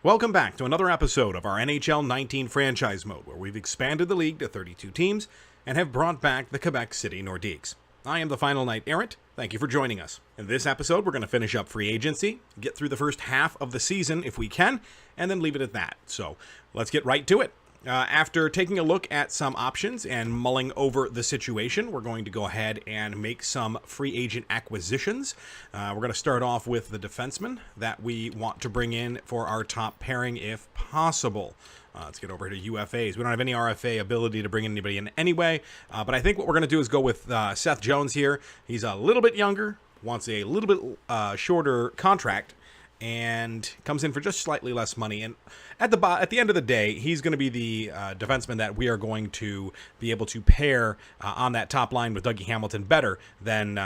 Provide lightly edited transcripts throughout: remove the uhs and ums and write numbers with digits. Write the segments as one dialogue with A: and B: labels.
A: Welcome back to another episode of our NHL 19 franchise mode, where we've expanded the league to 32 teams and have brought back the Quebec City Nordiques. I am the final Knight Errant. Thank you for joining us. In this episode, we're going to finish up free agency, get through the first half of the season if we can, and then leave it at that. So let's get right to it. After taking a look at some options and mulling over the situation, we're going to go ahead and make some free agent acquisitions. We're going to start off with the defenseman that we want to bring in for our top pairing if possible. Let's get over to UFAs. We don't have any RFA ability to bring anybody in anyway, but I think what we're going to do is go with Seth Jones here. He's a little bit younger, wants a little bit shorter contract, and comes in for just slightly less money. And at the end of the day, he's going to be the defenseman that we are going to be able to pair on that top line with Dougie Hamilton better than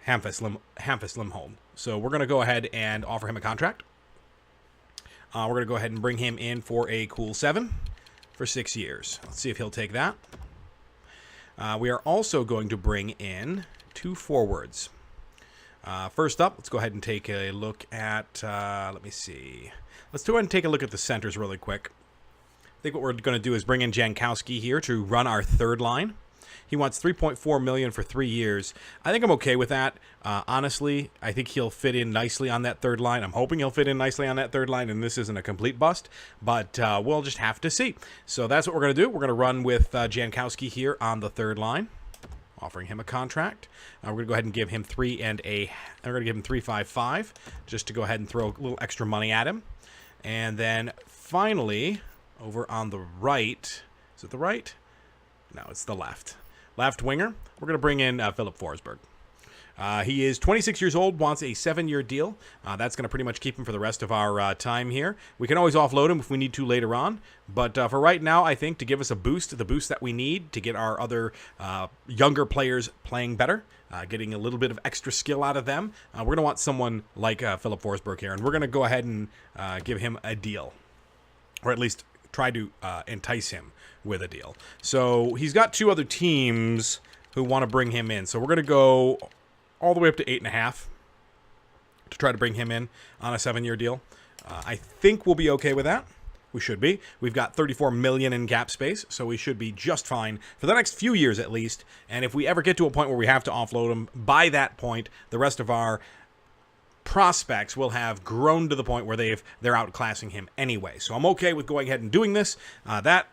A: Hampus Lindholm. So we're going to go ahead and offer him a contract. We're going to go ahead and bring him in for a cool 7 for 6 years. Let's see if he'll take that. We are also going to bring in 2 forwards. First up, let's go ahead and take a look at, let me see. Let's go ahead and take a look at the centers really quick. I think what we're going to do is bring in Jankowski here to run our third line. He wants $3.4 million for 3 years. I think I'm okay with that. Honestly, I think he'll fit in nicely on that third line. I'm hoping he'll fit in nicely on that third line, and this isn't a complete bust, but we'll just have to see. So that's what we're going to do. We're going to run with Jankowski here on the third line, offering him a contract. We're going to go ahead and give him 3.55 just to go ahead and throw a little extra money at him. And then finally, over on the right, is it the right? No, it's the left. Left winger, we're going to bring in Philip Forsberg. He is 26 years old, wants a 7-year deal. That's going to pretty much keep him for the rest of our time here. We can always offload him if we need to later on. But for right now, I think to give us a boost, the boost that we need to get our other younger players playing better, getting a little bit of extra skill out of them, we're going to want someone like Philip Forsberg here. And we're going to go ahead and give him a deal, or at least try to entice him with a deal. So he's got 2 other teams who want to bring him in. So we're going to go all the way up to 8.5 to try to bring him in on a 7-year deal. I think we'll be okay with that. We should be. We've got $34 million in cap space, so we should be just fine for the next few years at least. And if we ever get to a point where we have to offload him, by that point, the rest of our prospects will have grown to the point where they're outclassing him anyway. So I'm okay with going ahead and doing this.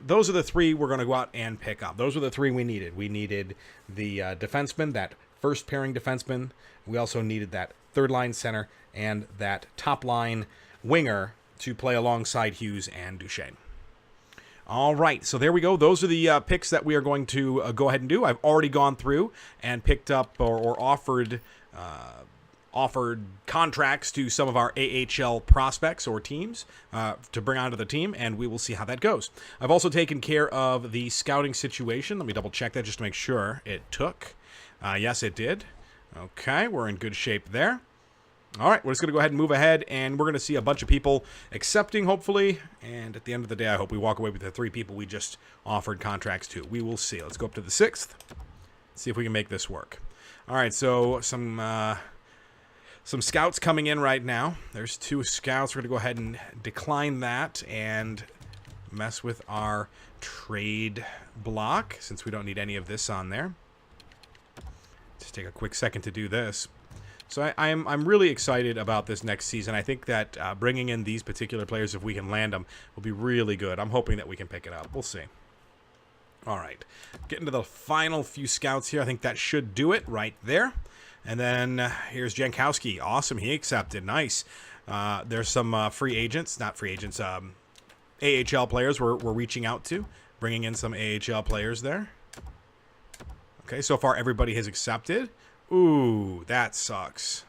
A: Those are the 3 we're going to go out and pick up. Those are the 3 we needed. We needed the defenseman, that first pairing defenseman. We also needed that third line center and that top line winger to play alongside Hughes and Duchesne. All right, so there we go. Those are the picks that we are going to go ahead and do. I've already gone through and picked up or offered contracts to some of our AHL prospects or teams to bring onto the team, and we will see how that goes. I've also taken care of the scouting situation. Let me double check that just to make sure it took. Yes, it did. Okay, we're in good shape there. All right, we're just going to go ahead and move ahead, and we're going to see a bunch of people accepting, hopefully, and at the end of the day, I hope we walk away with the 3 people we just offered contracts to. We will see. Let's go up to the 6th, see if we can make this work. All right, so some scouts coming in right now. There's 2 scouts. We're going to go ahead and decline that and mess with our trade block since we don't need any of this on there. Just take a quick second to do this. So I'm really excited about this next season. I think that bringing in these particular players, if we can land them, will be really good. I'm hoping that we can pick it up. We'll see. All right. Getting to the final few scouts here. I think that should do it right there. And then here's Jankowski. Awesome. He accepted. Nice. There's some not free agents, AHL players we're reaching out to, bringing in some AHL players there. Okay, so far everybody has accepted. Ooh, that sucks.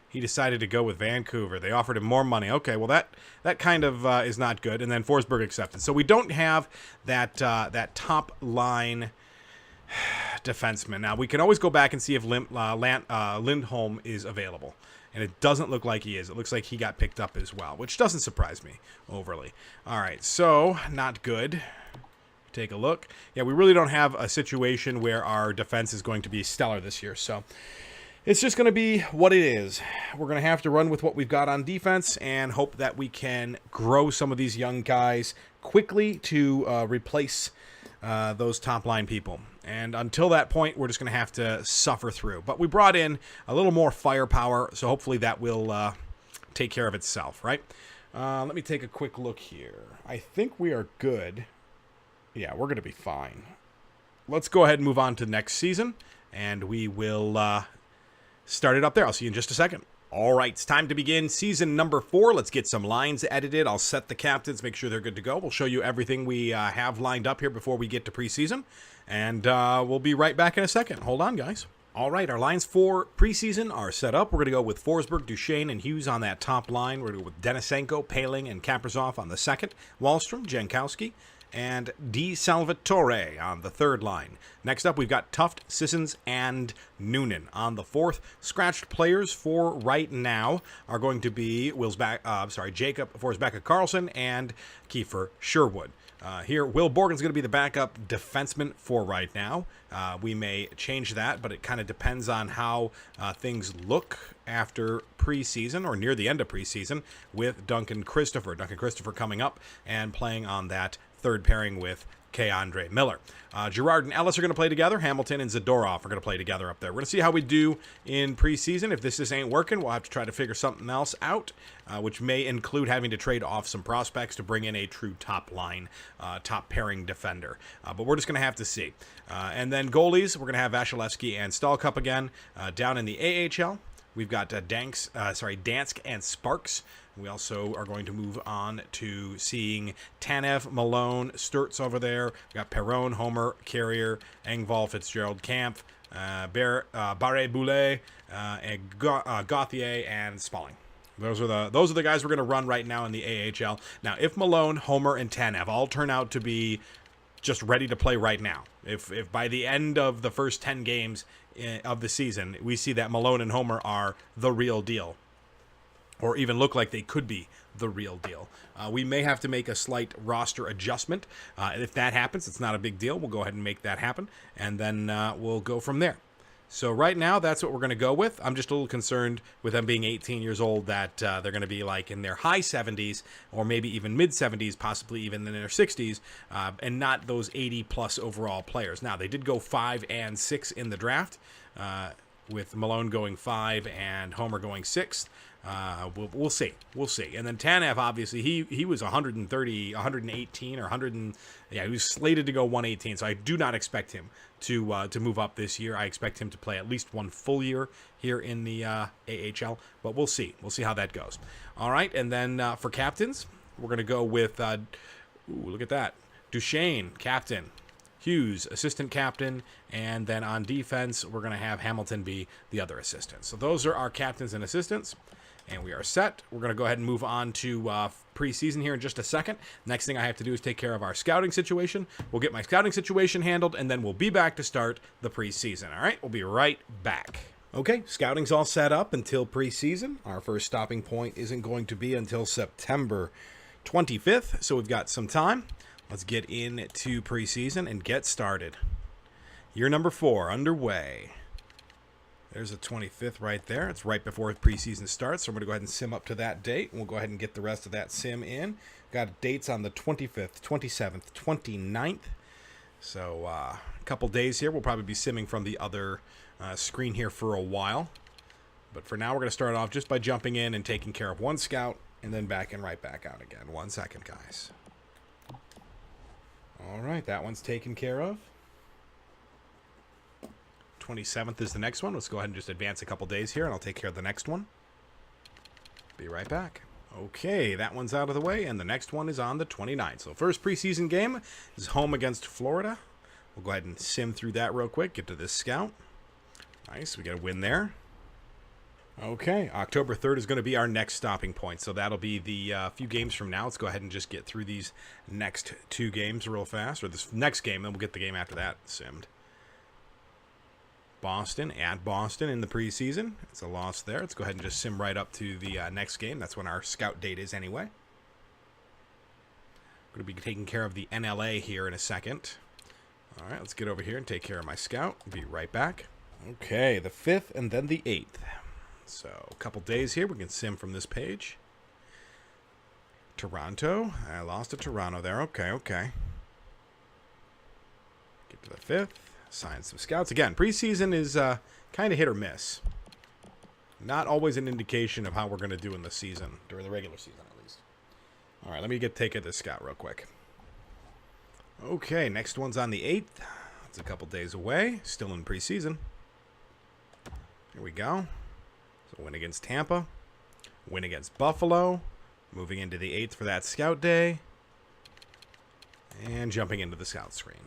A: He decided to go with Vancouver. They offered him more money. Okay, well that kind of is not good. And then Forsberg accepted. So we don't have that top line defenseman. Now we can always go back and see if Lindholm is available. And it doesn't look like he is. It looks like he got picked up as well, which doesn't surprise me overly. All right, so not good. Take a look. Yeah, we really don't have a situation where our defense is going to be stellar this year. So it's just going to be what it is. We're going to have to run with what we've got on defense and hope that we can grow some of these young guys quickly to replace those top-line people. And until that point, we're just going to have to suffer through. But we brought in a little more firepower, so hopefully that will take care of itself, right? Let me take a quick look here. I think we are good. Yeah, we're going to be fine. Let's go ahead and move on to next season, and we will start it up there. I'll see you in just a second. All right, it's time to begin season number 4. Let's get some lines edited. I'll set the captains, make sure they're good to go. We'll show you everything we have lined up here before we get to preseason, and we'll be right back in a second. Hold on, guys. All right, our lines for preseason are set up. We're going to go with Forsberg, Duchesne, and Hughes on that top line. We're going to go with Denisenko, Paling, and Kaprizov on the second. Wallstrom, Jankowski, and Di Salvatore on the third line. Next up, we've got Tuft, Sissons, and Noonan on the fourth. Scratched players for right now are going to be Jacob Forsbacka-Karlsson and Kiefer Sherwood. Here, Will Borgen's going to be the backup defenseman for right now. We may change that, but it kind of depends on how things look after preseason or near the end of preseason with Duncan Christopher. Duncan Christopher coming up and playing on that third pairing with K-Andre Miller. Girard and Ellis are going to play together. Hamilton and Zadorov are going to play together up there. We're going to see how we do in preseason. If this ain't working, we'll have to try to figure something else out, which may include having to trade off some prospects to bring in a true top line, top pairing defender. But we're just going to have to see. And then goalies, we're going to have Vasilevsky and Stalcup again. Down in the AHL, we've got Dansk and Sparks. We also are going to move on to seeing Tanev, Malone, Sturts over there. We got Perron, Homer, Carrier, Engvall, Fitzgerald, Kampf, Barre-Boulet, Gauthier, and Spalling. Those are the guys we're going to run right now in the AHL. Now, if Malone, Homer, and Tanev all turn out to be just ready to play right now, if by the end of the first 10 games of the season we see that Malone and Homer are the real deal, or even look like they could be the real deal, we may have to make a slight roster adjustment. If that happens, it's not a big deal. We'll go ahead and make that happen, and then we'll go from there. So right now, that's what we're going to go with. I'm just a little concerned with them being 18 years old that they're going to be like in their high 70s or maybe even mid 70s, possibly even in their 60s, and not those 80-plus overall players. Now, they did go 5 and 6 in the draft, with Malone going 5 and Homer going 6. We'll see. And then Tanev, obviously, he was 130, 118, or 100. He was slated to go 118. So I do not expect him to move up this year. I expect him to play at least one full year here in the AHL. But we'll see. We'll see how that goes. All right, and then for captains, we're gonna go with look at that, Duchesne, captain. Hughes, assistant captain, and then on defense, we're going to have Hamilton be the other assistant. So those are our captains and assistants, and we are set. We're going to go ahead and move on to preseason here in just a second. Next thing I have to do is take care of our scouting situation. We'll get my scouting situation handled, and then we'll be back to start the preseason. All right, we'll be right back. Okay, scouting's all set up until preseason. Our first stopping point isn't going to be until September 25th, so we've got some time. Let's get into preseason and get started. Year number 4 underway. There's the 25th right there. It's right before preseason starts, so I'm going to go ahead and sim up to that date. We'll go ahead and get the rest of that sim in. Got dates on the 25th, 27th, 29th. So a couple days here. We'll probably be simming from the other screen here for a while. But for now, we're going to start off just by jumping in and taking care of one scout and then backing right back out again. 1 second, guys. All right, that one's taken care of. 27th is the next one. Let's go ahead and just advance a couple days here, and I'll take care of the next one. Be right back. Okay, that one's out of the way, and the next one is on the 29th. So first preseason game is home against Florida. We'll go ahead and sim through that real quick, get to this scout. Nice, we got a win there. Okay, October 3rd is going to be our next stopping point, so that'll be the few games from now. Let's go ahead and just get through these next 2 games real fast, or this next game, then we'll get the game after that simmed. Boston at Boston in the preseason. It's a loss there. Let's go ahead and just sim right up to the next game. That's when our scout date is anyway. We're going to be taking care of the NLA here in a second. All right, let's get over here and take care of my scout. Be right back. Okay, the 5th and then the 8th. So, a couple days here. We can sim from this page. Toronto. I lost to Toronto there. Okay. Get to the 5th. Sign some scouts. Again, preseason is kind of hit or miss. Not always an indication of how we're going to do in the season, during the regular season at least. All right, let me take at this scout real quick. Okay, next one's on the 8th. It's a couple days away. Still in preseason. Here we go. So win against Tampa. Win against Buffalo. Moving into the 8th for that scout day. And jumping into the scout screen.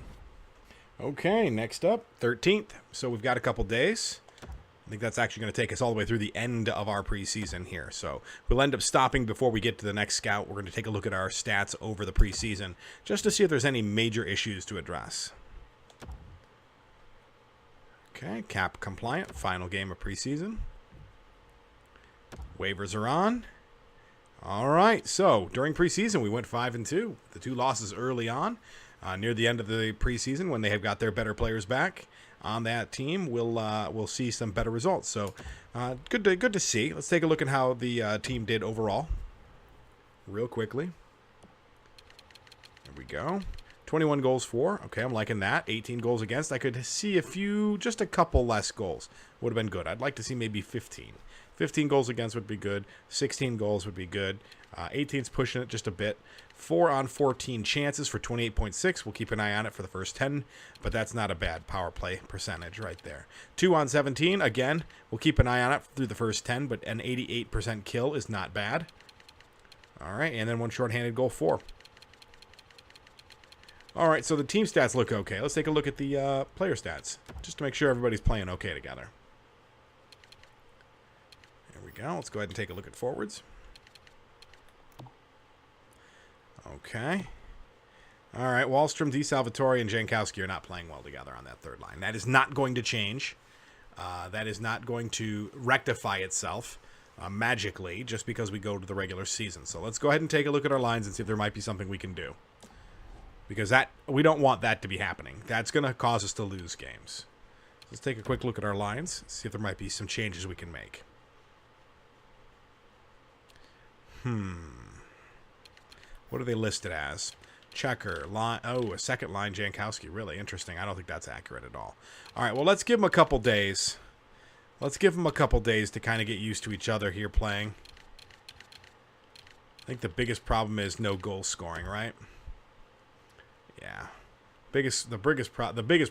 A: Okay, next up, 13th. So we've got a couple days. I think that's actually going to take us all the way through the end of our preseason here. So we'll end up stopping before we get to the next scout. We're going to take a look at our stats over the preseason just to see if there's any major issues to address. Okay, cap compliant. Final game of preseason. Waivers are on. All right, so during preseason, we went 5-2. The 2 losses early on. Near the end of the preseason, when they have got their better players back on that team, we'll see some better results. So good to see. Let's take a look at how the team did overall, real quickly. There we go. 21 goals for. Okay, I'm liking that. 18 goals against. I could see just a couple less goals would have been good. I'd like to see maybe 15. 15 goals against would be good. 16 goals would be good. 18's pushing it just a bit. 4 on 14 chances for 28.6. We'll keep an eye on it for the first 10, but that's not a bad power play percentage right there. 2 on 17. Again, we'll keep an eye on it through the first 10, but an 88% kill is not bad. All right, and then 1 shorthanded goal for. All right, so the team stats look okay. Let's take a look at the player stats, just to make sure everybody's playing okay together. There we go. Let's go ahead and take a look at forwards. Okay. All right, Wahlstrom, DeSalvatore, and Jankowski are not playing well together on that third line. That is not going to change. That is not going to rectify itself magically just because we go to the regular season. So let's go ahead and take a look at our lines and see if there might be something we can do. Because we don't want that to be happening. That's going to cause us to lose games. Let's take a quick look at our lines, see if there might be some changes we can make. What are they listed as? Checker, line. Oh, a second line Jankowski. Really interesting. I don't think that's accurate at all. All right, well, let's give them a couple days. Let's give them a couple days to kind of get used to each other here playing. I think the biggest problem is no goal scoring, right? Yeah. The biggest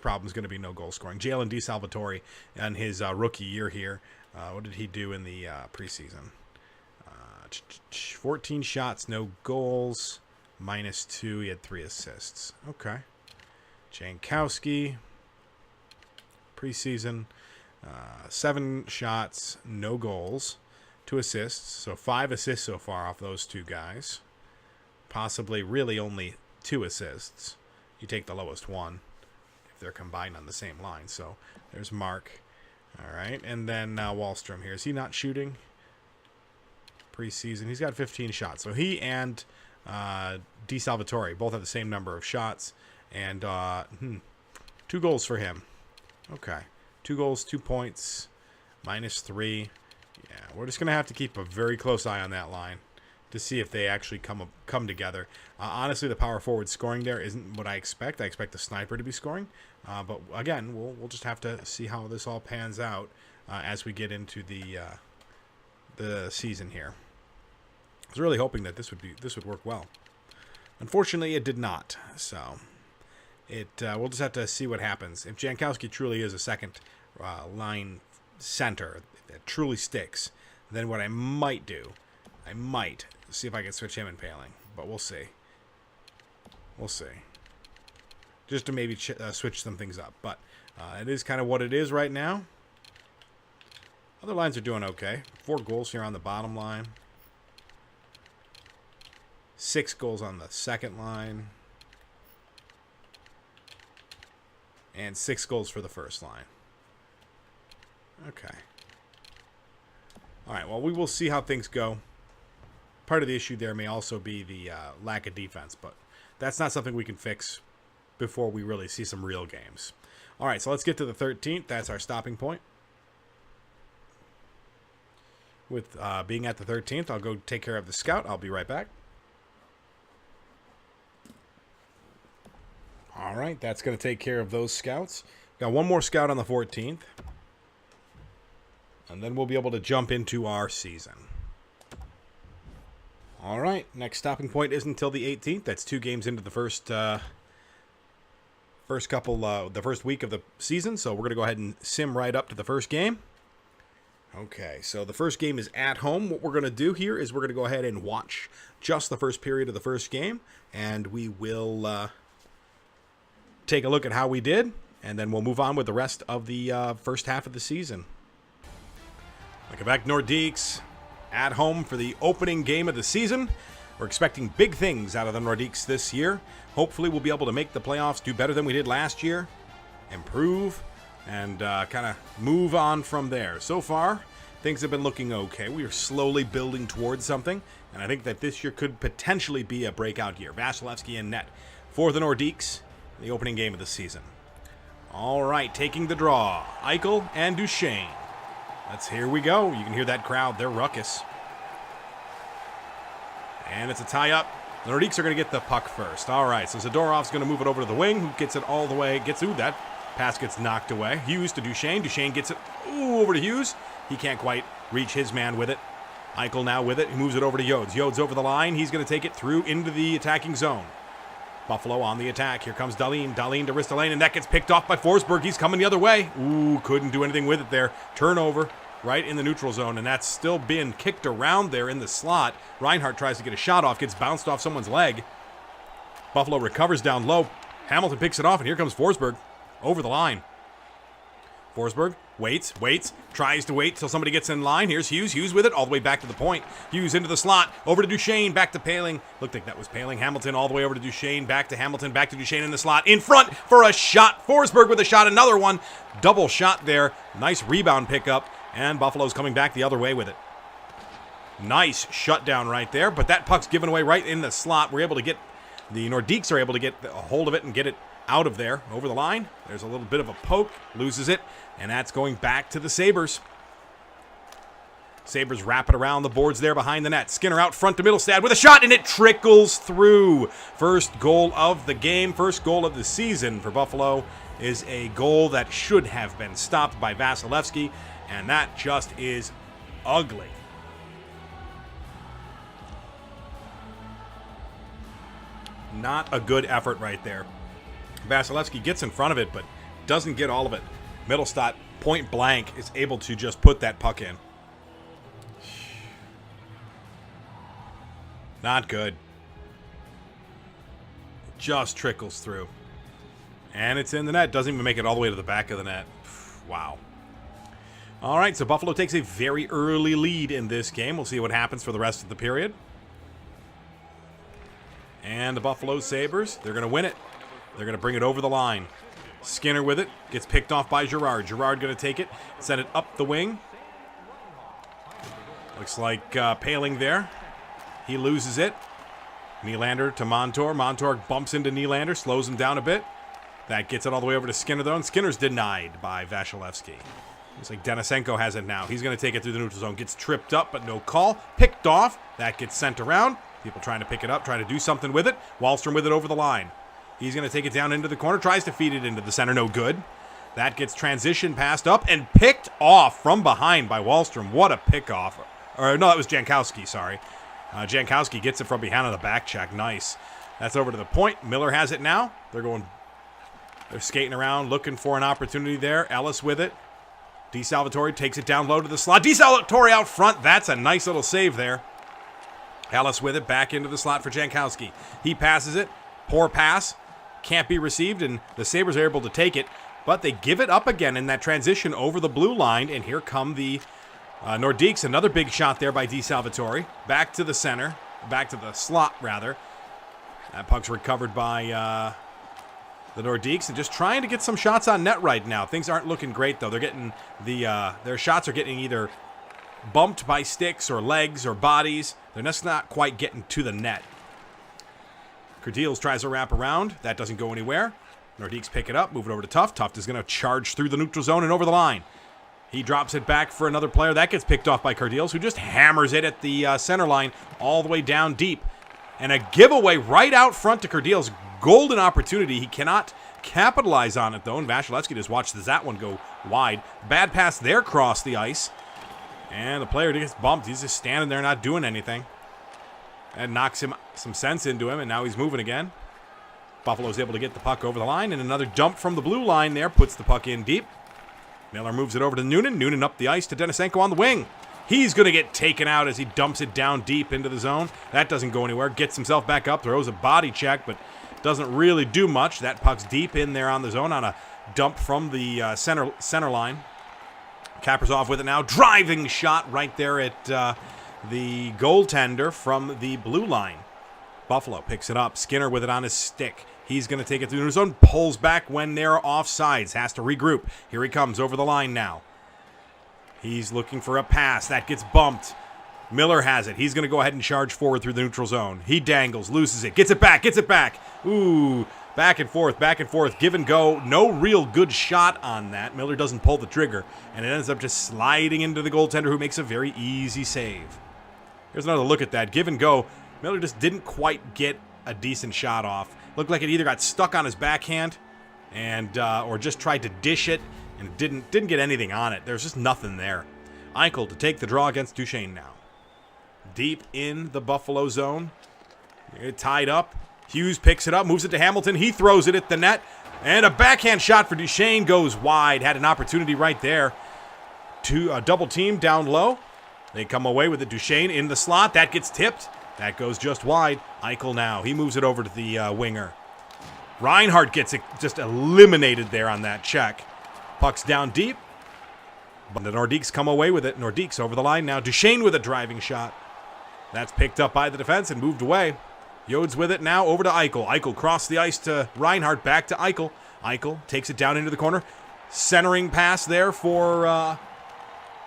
A: problem is going to be no goal scoring. Jalen DeSalvatore on his rookie year here. What did he do in the preseason? 14 shots, no goals, -2. He had 3 assists. Okay. Jankowski, preseason, 7 shots, no goals, 2 assists. So 5 assists so far off those 2 guys. Possibly really only 2 assists. You take the lowest one if they're combined on the same line. So there's Mark. All right. And then Wahlstrom here. Is he not shooting? Preseason. He's got 15 shots. So he and DeSalvatore both have the same number of shots. And 2 goals for him. Okay. 2 goals, 2 points, -3. Yeah, we're just going to have to keep a very close eye on that line to see if they actually come together. Honestly, the power forward scoring there isn't what I expect. I expect the sniper to be scoring. But again, we'll just have to see how this all pans out as we get into the season here. I was really hoping that this would work well. Unfortunately, it did not. So we'll just have to see what happens. If Jankowski truly is a second line center that truly sticks, then what I might do, I might see if I can switch him and Paling, but we'll see. We'll see. Just to maybe switch some things up, but it is kind of what it is right now. Other lines are doing okay. 4 goals here on the bottom line. 6 goals on the second line. And 6 goals for the first line. Okay. All right, well, we will see how things go. Part of the issue there may also be the lack of defense, but that's not something we can fix before we really see some real games. All right, so let's get to the 13th. That's our stopping point. With being at the 13th, I'll go take care of the scout. I'll be right back. All right, that's going to take care of those scouts. Got one more scout on the 14th. And then we'll be able to jump into our season. All right, next stopping point isn't until the 18th. That's 2 games into the first week of the season. So we're going to go ahead and sim right up to the first game. Okay, so the first game is at home. What we're going to do here is we're going to go ahead and watch just the first period of the first game. And we will take a look at how we did. And then we'll move on with the rest of the first half of the season. The Quebec Nordiques at home for the opening game of the season. We're expecting big things out of the Nordiques this year. Hopefully we'll be able to make the playoffs, do better than we did last year, improve, and kind of move on from there. So far, things have been looking okay. We are slowly building towards something, and I think that this year could potentially be a breakout year. Vasilevsky in net for the Nordiques, the opening game of the season. All right, taking the draw, Eichel and Duchesne. Here we go. You can hear that crowd. They're ruckus. And it's a tie-up. The Nordiques are going to get the puck first. All right, so Zadorov's going to move it over to the wing, who gets it all the way. That pass gets knocked away. Hughes to Duchesne. Duchesne gets it over to Hughes. He can't quite reach his man with it. Eichel now with it. He moves it over to Yodes. Yodes over the line. He's going to take it through into the attacking zone. Buffalo on the attack. Here comes Dahlin. Dahlin to Ristolainen, and that gets picked off by Forsberg. He's coming the other way. Ooh, couldn't do anything with it there. Turnover right in the neutral zone, and that's still being kicked around there in the slot. Reinhart tries to get a shot off, gets bounced off someone's leg. Buffalo recovers down low. Hamilton picks it off, and here comes Forsberg over the line. Forsberg waits, tries to wait till somebody gets in line. Here's Hughes. Hughes with it all the way back to the point. Hughes into the slot, over to Duchesne, back to Paling. Looked like that was Paling. Hamilton all the way over to Duchesne, back to Hamilton, back to Duchesne in the slot. In front for a shot. Forsberg with a shot, another one. Double shot there. Nice rebound pickup, and Buffalo's coming back the other way with it. Nice shutdown right there, but that puck's given away right in the slot. We're able to get, the Nordiques are able to get a hold of it and get it out of there, over the line. There's a little bit of a poke, loses it, and that's going back to the Sabres. Sabres wrap it around the boards there behind the net. Skinner out front to Middlestad with a shot, and it trickles through. First goal of the game, first goal of the season for Buffalo is a goal that should have been stopped by Vasilevsky, and that just is ugly. Not a good effort right there. Vasilevsky gets in front of it, but doesn't get all of it. Middlestad, point blank, is able to just put that puck in. Not good. Just trickles through. And it's in the net. Doesn't even make it all the way to the back of the net. Wow. All right, so Buffalo takes a very early lead in this game. We'll see what happens for the rest of the period. And the Buffalo Sabres, they're going to win it. They're going to bring it over the line. Skinner with it. Gets picked off by Girard. Girard going to take it. Send it up the wing. Looks like Paling there. He loses it. Nylander to Montour. Montour bumps into Nylander. Slows him down a bit. That gets it all the way over to Skinner, though. And Skinner's denied by Vasilevsky. Looks like Denisenko has it now. He's going to take it through the neutral zone. Gets tripped up, but no call. Picked off. That gets sent around. People trying to pick it up. Trying to do something with it. Wahlstrom with it over the line. He's going to take it down into the corner. Tries to feed it into the center. No good. That gets transition passed up and picked off from behind by Wahlstrom. What a pickoff. Or no, that was Jankowski, sorry. Jankowski gets it from behind on the back check. Nice. That's over to the point. Miller has it now. They're skating around looking for an opportunity there. Ellis with it. DeSalvatore takes it down low to the slot. DeSalvatore out front. That's a nice little save there. Ellis with it back into the slot for Jankowski. He passes it. Poor pass. Can't be received, and the Sabres are able to take it, but they give it up again in that transition over the blue line, and here come the Nordiques. Another big shot there by DeSalvatore. Back to the center. Back to the slot, rather. That puck's recovered by the Nordiques, and just trying to get some shots on net right now. Things aren't looking great, though. They're getting their shots are getting either bumped by sticks or legs or bodies. They're just not quite getting to the net. Kerdeals tries to wrap around. That doesn't go anywhere. Nordiques pick it up, move it over to Tuft. Tuft is going to charge through the neutral zone and over the line. He drops it back for another player. That gets picked off by Cardiels, who just hammers it at the center line all the way down deep. And a giveaway right out front to Cardiels. Golden opportunity. He cannot capitalize on it, though. And Vasilevsky just watches that one go wide. Bad pass there across the ice. And the player gets bumped. He's just standing there not doing anything. That knocks him some sense into him, and now he's moving again. Buffalo's able to get the puck over the line, and another dump from the blue line there puts the puck in deep. Miller moves it over to Noonan. Noonan up the ice to Denisenko on the wing. He's going to get taken out as he dumps it down deep into the zone. That doesn't go anywhere. Gets himself back up, throws a body check, but doesn't really do much. That puck's deep in there on the zone on a dump from the center line. Kaprizov with it now. Driving shot right there at the goaltender from the blue line. Buffalo picks it up. Skinner with it on his stick. He's going to take it through the zone. Pulls back when they're offsides. Has to regroup. Here he comes over the line now. He's looking for a pass. That gets bumped. Miller has it. He's going to go ahead and charge forward through the neutral zone. He dangles, loses it, gets it back, gets it back. Ooh, back and forth, give and go. No real good shot on that. Miller doesn't pull the trigger, and it ends up just sliding into the goaltender, who makes a very easy save. Here's another look at that. Give and go. Miller just didn't quite get a decent shot off. Looked like it either got stuck on his backhand and or just tried to dish it and didn't get anything on it. There's just nothing there. Eichel to take the draw against Duchesne now. Deep in the Buffalo zone. Tied up. Hughes picks it up, moves it to Hamilton. He throws it at the net. And a backhand shot for Duchesne goes wide. Had an opportunity right there to double team down low. They come away with it. Duchesne in the slot. That gets tipped. That goes just wide. Eichel now. He moves it over to the winger. Reinhart gets it just eliminated there on that check. Puck's down deep. But the Nordiques come away with it. Nordiques over the line now. Duchesne with a driving shot. That's picked up by the defense and moved away. Yode's with it now over to Eichel. Eichel crossed the ice to Reinhart. Back to Eichel. Eichel takes it down into the corner. Centering pass there for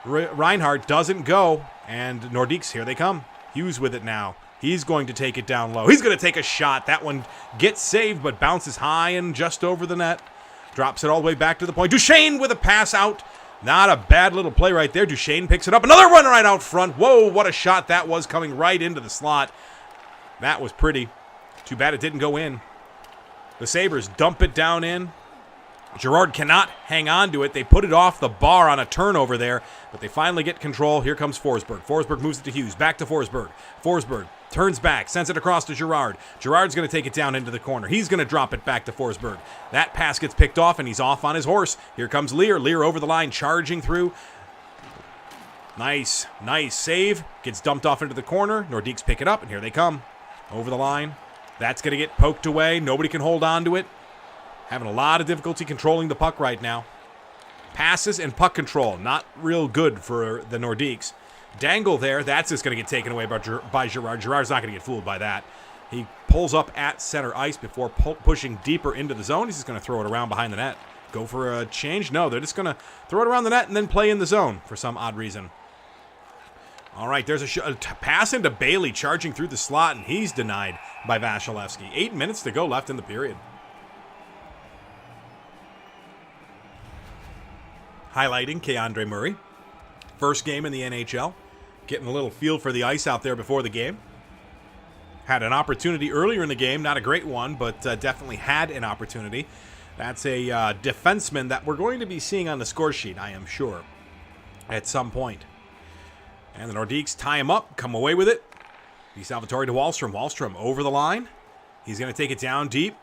A: Reinhart. Doesn't go. And Nordiques, here they come. Hughes with it now. He's going to take it down low. He's going to take a shot. That one gets saved, but bounces high and just over the net. Drops it all the way back to the point. Duchesne with a pass out. Not a bad little play right there. Duchesne picks it up. Another run right out front. Whoa, what a shot that was, coming right into the slot. That was pretty. Too bad it didn't go in. The Sabres dump it down in. Girard cannot hang on to it. They put it off the bar on a turnover there, but they finally get control. Here comes Forsberg. Forsberg moves it to Hughes. Back to Forsberg. Forsberg turns back, sends it across to Girard. Girard's going to take it down into the corner. He's going to drop it back to Forsberg. That pass gets picked off, and he's off on his horse. Here comes Lear. Lear over the line, charging through. Nice save. Gets dumped off into the corner. Nordiques pick it up, and here they come. Over the line. That's going to get poked away. Nobody can hold on to it. Having a lot of difficulty controlling the puck right now. Passes and puck control, not real good for the Nordiques. Dangle there, that's just going to get taken away by Girard. Girard's not going to get fooled by that. He pulls up at center ice before pushing deeper into the zone. He's just going to throw it around behind the net. Go for a change? No, they're just going to throw it around the net and then play in the zone for some odd reason. All right, there's a pass into Bailey charging through the slot, and he's denied by Vasilevsky. 8 minutes to go left in the period. Highlighting Keandre Murray. First game in the NHL. Getting a little feel for the ice out there before the game. Had an opportunity earlier in the game. Not a great one, but definitely had an opportunity. That's a defenseman that we're going to be seeing on the score sheet, I am sure, at some point. And the Nordiques tie him up, come away with it. DeSalvatore to Wahlstrom. Wahlstrom over the line. He's going to take it down deep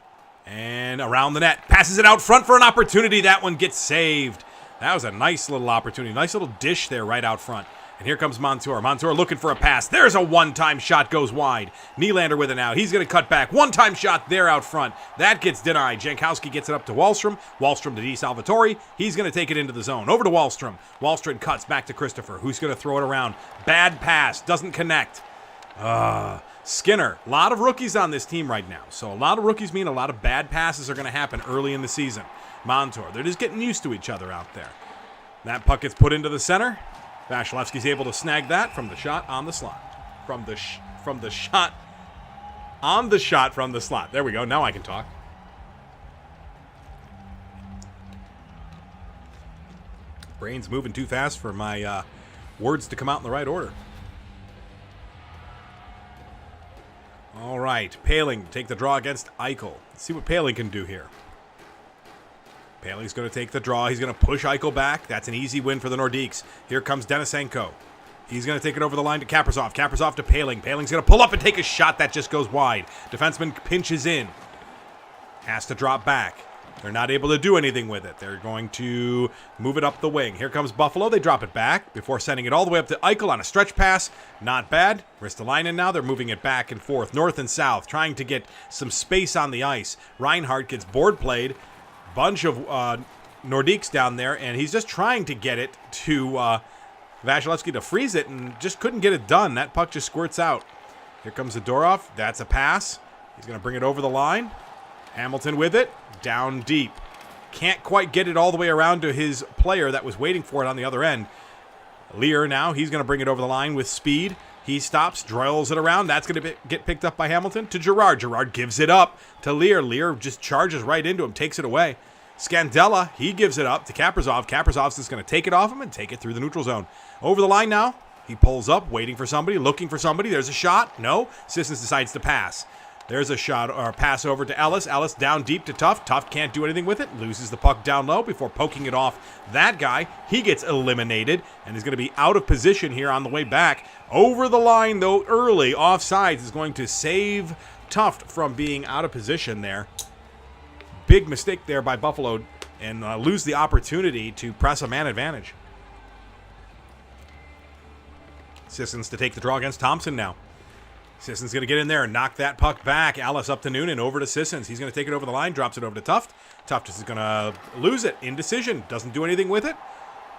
A: and around the net. Passes it out front for an opportunity. That one gets saved. That was a nice little opportunity. Nice little dish there right out front. And here comes Montour. Montour looking for a pass. There's a one-time shot, goes wide. Nylander with it now. He's going to cut back. One-time shot there out front. That gets denied. Jankowski gets it up to Wahlstrom. Wahlstrom to DeSalvatore. He's going to take it into the zone. Over to Wahlstrom. Wahlstrom cuts back to Christopher, who's going to throw it around. Bad pass. Doesn't connect. Skinner. A lot of rookies on this team right now. So a lot of rookies mean a lot of bad passes are going to happen early in the season. Montour. They're just getting used to each other out there. That puck gets put into the center. Vasilevsky's able to snag that from the shot on the slot. From the shot on the shot from the slot. There we go. Now I can talk. Brain's moving too fast for my words to come out in the right order. All right, Paling take the draw against Eichel. Let's see what Paling can do here. Paling's going to take the draw. He's going to push Eichel back. That's an easy win for the Nordiques. Here comes Denisenko. He's going to take it over the line to Kaprizov. Kaprizov to Paling. Paling's going to pull up and take a shot that just goes wide. Defenseman pinches in. Has to drop back. They're not able to do anything with it. They're going to move it up the wing. Here comes Buffalo. They drop it back before sending it all the way up to Eichel on a stretch pass. Not bad. Ristolainen now. They're moving it back and forth, north and south, trying to get some space on the ice. Reinhardt gets board played. Bunch of Nordiques down there, and he's just trying to get it to Vasilevsky to freeze it, and just couldn't get it done. That puck just squirts out. Here comes Zadorov. That's a pass. He's going to bring it over the line. Hamilton with it. Down deep. Can't quite get it all the way around to his player that was waiting for it on the other end. Lear now. He's going to bring it over the line with speed. He stops, drills it around. That's going to get picked up by Hamilton to Girard. Girard gives it up to Lear. Lear just charges right into him, takes it away. Scandella, he gives it up to Kaprizov. Kaprizov's just going to take it off him and take it through the neutral zone. Over the line now. He pulls up, waiting for somebody, looking for somebody. There's a shot. No. Sissons decides to pass. There's a shot or a pass over to Ellis. Ellis down deep to Tuft. Tuft can't do anything with it. Loses the puck down low before poking it off that guy. He gets eliminated and is going to be out of position here on the way back. Over the line, though, early. Offsides is going to save Tuft from being out of position there. Big mistake there by Buffalo and lose the opportunity to press a man advantage. Sissons to take the draw against Thompson now. Sissons going to get in there and knock that puck back. Ellis up to Noonan, over to Sissons. He's going to take it over the line, drops it over to Tuft. Tuft is going to lose it. Indecision. Doesn't do anything with it.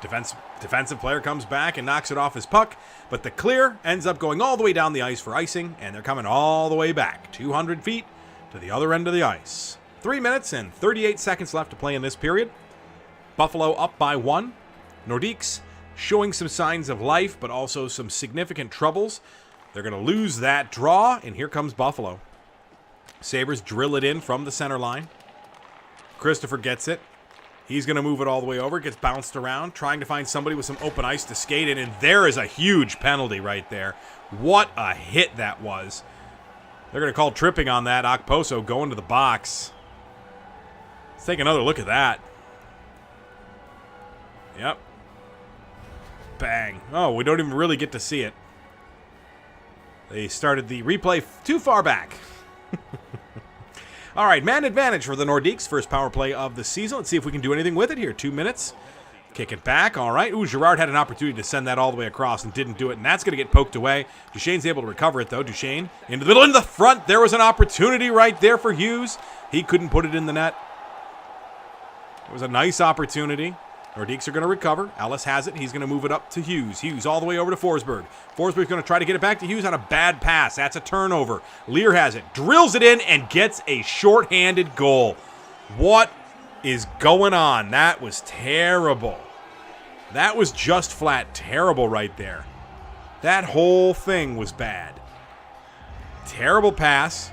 A: Defensive player comes back and knocks it off his puck. But the clear ends up going all the way down the ice for icing, and they're coming all the way back. 200 feet to the other end of the ice. 3 minutes and 38 seconds left to play in this period. Buffalo up by 1. Nordiques showing some signs of life, but also some significant troubles. They're going to lose that draw, and here comes Buffalo. Sabres drill it in from the center line. Christopher gets it. He's going to move it all the way over. It gets bounced around, trying to find somebody with some open ice to skate in, and there is a huge penalty right there. What a hit that was. They're going to call tripping on that. Okposo going to the box. Let's take another look at that. Yep. Bang. Oh, we don't even really get to see it. They started the replay too far back. All right, man advantage for the Nordiques. First power play of the season. Let's see if we can do anything with it here. 2 minutes. Kick it back. All right. Ooh, Girard had an opportunity to send that all the way across and didn't do it, and that's going to get poked away. Duchesne's able to recover it, though. Duchesne into the middle, into the front. There was an opportunity right there for Hughes. He couldn't put it in the net. It was a nice opportunity. Nordiques are going to recover. Ellis has it. He's going to move it up to Hughes. Hughes all the way over to Forsberg. Forsberg's going to try to get it back to Hughes on a bad pass. That's a turnover. Lear has it. Drills it in and gets a shorthanded goal. What is going on? That was terrible. That was just flat terrible right there. That whole thing was bad. Terrible pass.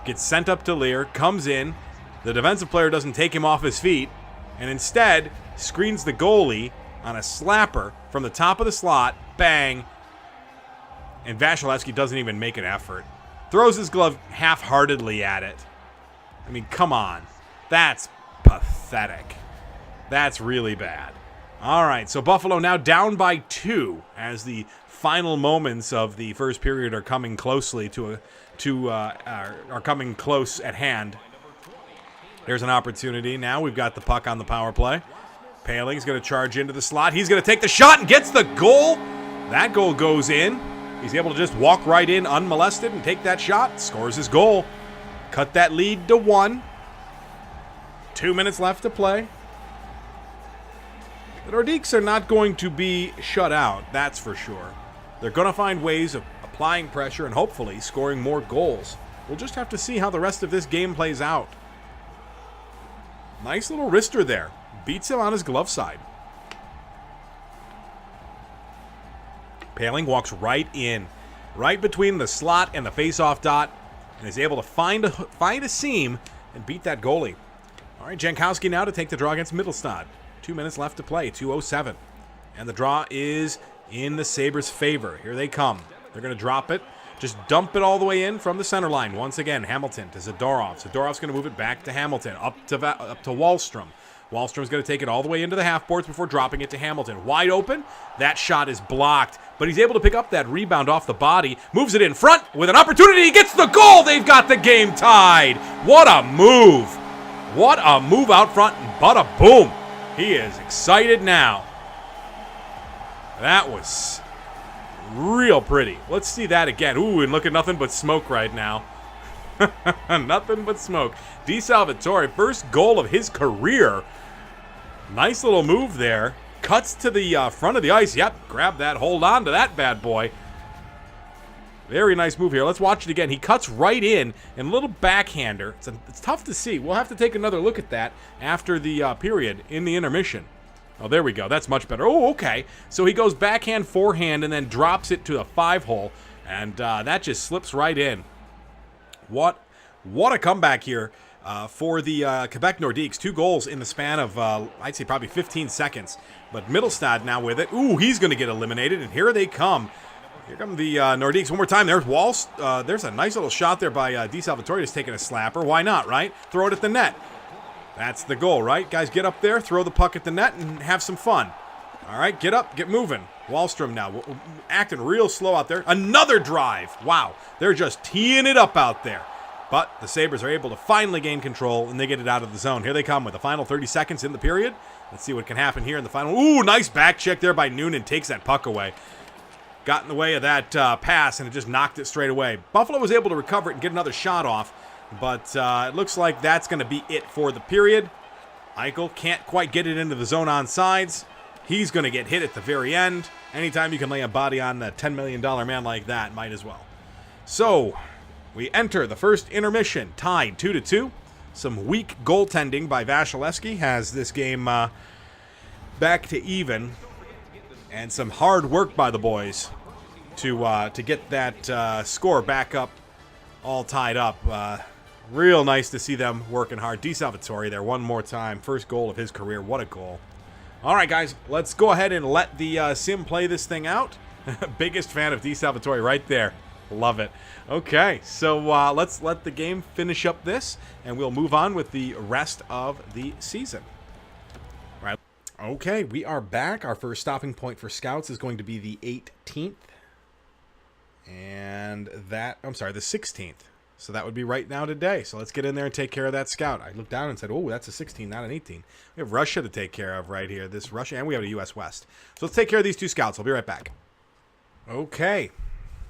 A: Gets sent up to Lear. Comes in. The defensive player doesn't take him off his feet. And instead screens the goalie on a slapper from the top of the slot. Bang. And Vasilevsky doesn't even make an effort. Throws his glove half-heartedly at it. I mean, come on. That's pathetic. That's really bad. All right, so Buffalo now down by 2 as the final moments of the first period are coming closely are coming close at hand. There's an opportunity. Now we've got the puck on the power play. Paling's going to charge into the slot. He's going to take the shot and gets the goal. That goal goes in. He's able to just walk right in unmolested and take that shot. Scores his goal. Cut that lead to 1. 2 minutes left to play. The Nordiques are not going to be shut out, that's for sure. They're going to find ways of applying pressure and hopefully scoring more goals. We'll just have to see how the rest of this game plays out. Nice little wrister there. Beats him on his glove side. Paling walks right in, right between the slot and the face-off dot, and is able to find a seam and beat that goalie. All right, Jankowski now to take the draw against Mittelstadt. 2 minutes left to play, 2:07. And the draw is in the Sabres' favor. Here they come. They're going to drop it. Just dump it all the way in from the center line. Once again, Hamilton to Zadorov's. Zadorov's going to move it back to Hamilton, up to Wahlstrom. Wahlstrom's going to take it all the way into the half boards before dropping it to Hamilton. Wide open. That shot is blocked, but he's able to pick up that rebound off the body, moves it in front with an opportunity. He gets the goal. They've got the game tied. What a move. What a move out front, and bada boom. He is excited now. That was real pretty. Let's see that again. Ooh, and look at nothing but smoke right now. Nothing but smoke. DeSalvatore, first goal of his career. Nice little move there. Cuts to the front of the ice. Yep, grab that. Hold on to that bad boy. Very nice move here. Let's watch it again. He cuts right in, and a little backhander. It's tough to see. We'll have to take another look at that after the period in the intermission. Oh, there we go. That's much better. Oh, okay. So he goes backhand, forehand, and then drops it to a 5-hole, and that just slips right in. What a comeback here for the Quebec Nordiques. 2 goals in the span of, I'd say, probably 15 seconds. But Mittelstadt now with it. Ooh, he's going to get eliminated, and here they come. Here come the Nordiques one more time. There's Walsh. There's a nice little shot there by DeSalvatore, just taking a slapper. Why not, right? Throw it at the net. That's the goal, right? Guys, get up there, throw the puck at the net, and have some fun. All right, get up, get moving. Wahlstrom now, acting real slow out there. Another drive. Wow, they're just teeing it up out there. But the Sabres are able to finally gain control, and they get it out of the zone. Here they come with the final 30 seconds in the period. Let's see what can happen here in the final. Ooh, nice back check there by Noonan. Takes that puck away. Got in the way of that pass, and it just knocked it straight away. Buffalo was able to recover it and get another shot off. But it looks like that's going to be it for the period. Eichel can't quite get it into the zone on sides. He's going to get hit at the very end. Anytime you can lay a body on a $10 million man like that, might as well. So, we enter the first intermission, tied 2-2. Some weak goaltending by Vasilevsky has this game back to even. And some hard work by the boys to get that score back up, all tied up. Real nice to see them working hard. DeSalvatore there one more time. First goal of his career. What a goal. All right, guys, let's go ahead and let the sim play this thing out. Biggest fan of DeSalvatore right there. Love it. Okay, so let's let the game finish up this, and we'll move on with the rest of the season. All right. Okay, we are back. Our first stopping point for scouts is going to be the 18th. And the 16th. So that would be right now today. So let's get in there and take care of that scout. I looked down and said, oh, that's a 16, not an 18. We have Russia to take care of right here. This Russia, and we have a U.S. West. So let's take care of these 2 scouts. I'll be right back. Okay.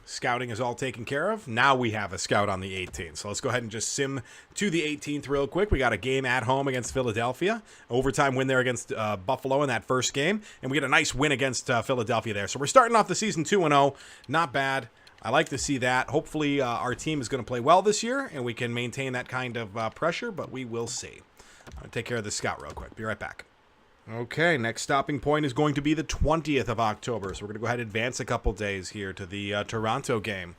A: Scouting is all taken care of. Now we have a scout on the 18th. So let's go ahead and just sim to the 18th real quick. We got a game at home against Philadelphia. Overtime win there against Buffalo in that first game. And we get a nice win against Philadelphia there. So we're starting off the season 2-0. Not bad. I like to see that. Hopefully our team is going to play well this year, and we can maintain that kind of pressure, but we will see. I'm going to take care of the scout real quick. Be right back. Okay, next stopping point is going to be the 20th of October, so we're going to go ahead and advance a couple days here to the Toronto game.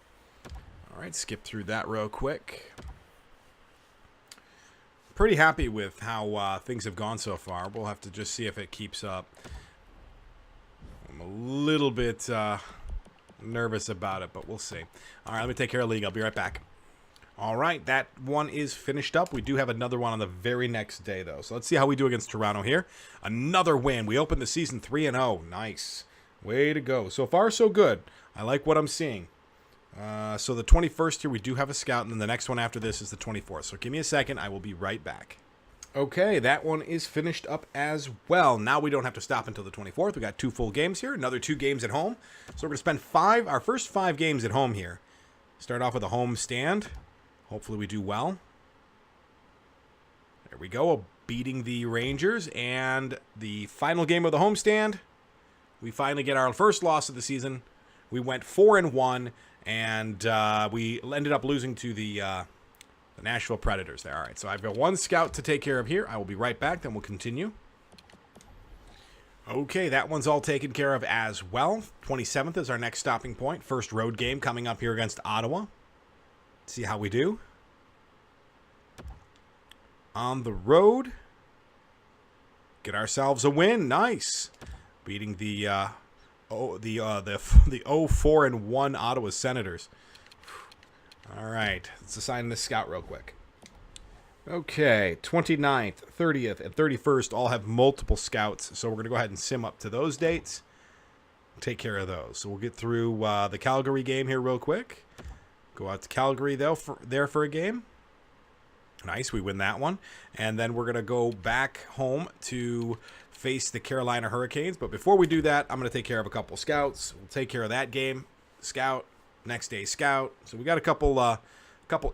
A: All right, skip through that real quick. Pretty happy with how things have gone so far. We'll have to just see if it keeps up. I'm a little bit nervous about it, but we'll see. All right, let me take care of league. I'll be right back. All right, that one is finished up. We do have another one on the very next day, though. So let's see how we do against Toronto here. Another win. We opened the season 3-0. Nice. Way to go. So far, so good. I like what I'm seeing. So the 21st here, we do have a scout, and then the next one after this is the 24th. So give me a second. I will be right back. Okay, that one is finished up as well. Now we don't have to stop until the 24th. We got 2 full games here, another 2 games at home. So we're going to spend our first 5 games at home here. Start off with a home stand. Hopefully we do well. There we go, beating the Rangers. And the final game of the homestand, we finally get our first loss of the season. We went 4-1, and we ended up losing to the Nashville Predators there. All right, so I've got 1 scout to take care of here. I will be right back, then we'll continue. Okay, that one's all taken care of as well. 27th is our next stopping point. First road game coming up here against Ottawa. See how we do. On the road. get ourselves a win. Nice. Beating the 0-4-1 Ottawa Senators. All right. Let's assign this scout real quick. Okay, 29th, 30th, and 31st all have multiple scouts, so we're going to go ahead and sim up to those dates. Take care of those. So we'll get through the Calgary game here real quick. Go out to Calgary, though, for a game. Nice, we win that one. And then we're going to go back home to face the Carolina Hurricanes. But before we do that, I'm going to take care of a couple scouts. We'll take care of that game. Scout, next day scout. So we got a couple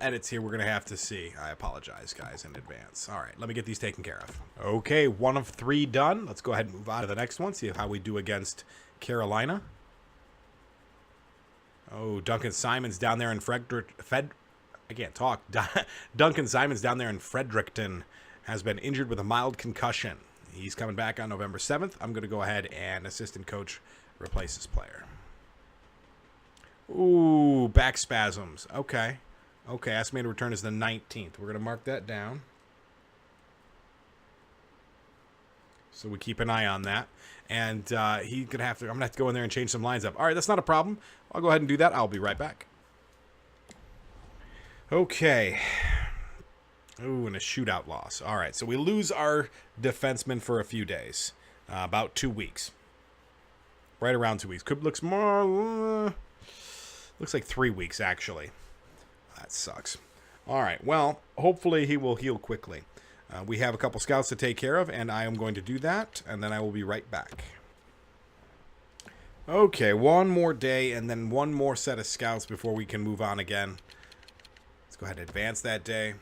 A: edits here we're going to have to see. I apologize, guys, in advance. All right, let me get these taken care of. Okay, 1 of 3 done. Let's go ahead and move on to the next one, see how we do against Carolina. Oh, Duncan Simons down there in I can't talk. Duncan Simons down there in Fredericton has been injured with a mild concussion. He's coming back on November 7th. I'm going to go ahead and assistant coach replace this player. Ooh, back spasms. Okay. Okay, estimated return is the 19th. We're going to mark that down. So we keep an eye on that. And I'm going to have to go in there and change some lines up. All right, that's not a problem. I'll go ahead and do that. I'll be right back. Okay. Ooh, and a shootout loss. All right, so we lose our defenseman for a few days. About 2 weeks. Right around 2 weeks. Looks like 3 weeks, actually. That sucks. All right, well, hopefully he will heal quickly. We have a couple scouts to take care of, and I am going to do that, and then I will be right back. Okay, one more day, and then one more set of scouts before we can move on again. Let's go ahead and advance that day.